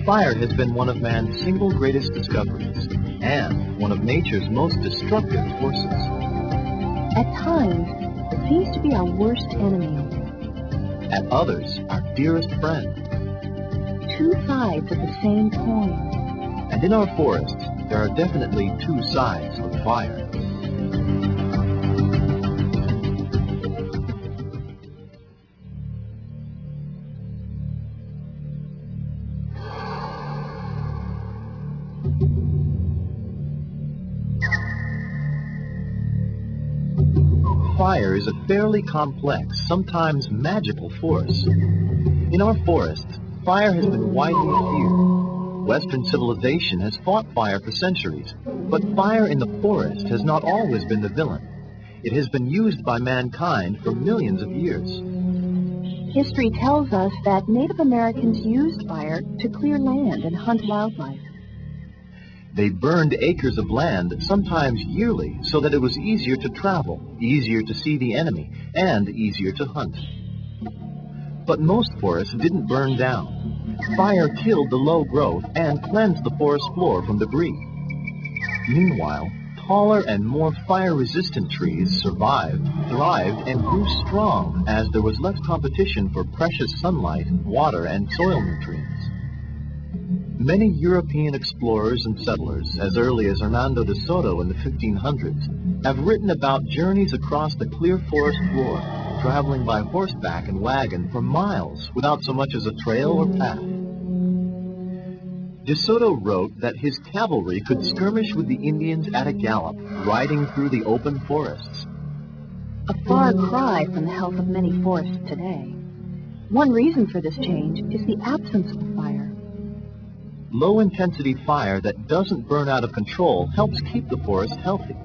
Fire has been one of man's single greatest discoveries, and one of nature's most destructive forces. At times, it seems to be our worst enemy. At others, our dearest friend. Two sides of the same coin. And in our forests, there are definitely two sides of fire. Fire is a fairly complex, sometimes magical force. In our forests, fire has been widely feared. Western civilization has fought fire for centuries, but fire in the forest has not always been the villain. It has been used by mankind for millions of years. History tells us that Native Americans used fire to clear land and hunt wildlife. They burned acres of land, sometimes yearly, so that it was easier to travel, easier to see the enemy, and easier to hunt. But most forests didn't burn down. Fire killed the low growth and cleansed the forest floor from debris. Meanwhile, taller and more fire-resistant trees survived, thrived, and grew strong as there was less competition for precious sunlight, water, and soil nutrients. Many European explorers and settlers, as early as Hernando de Soto in the 1500s, have written about journeys across the clear forest floor, traveling by horseback and wagon for miles without so much as a trail or path. De Soto wrote that his cavalry could skirmish with the Indians at a gallop, riding through the open forests. A far cry from the health of many forests today. One reason for this change is the absence of fire. Low-intensity fire that doesn't burn out of control helps keep the forest healthy.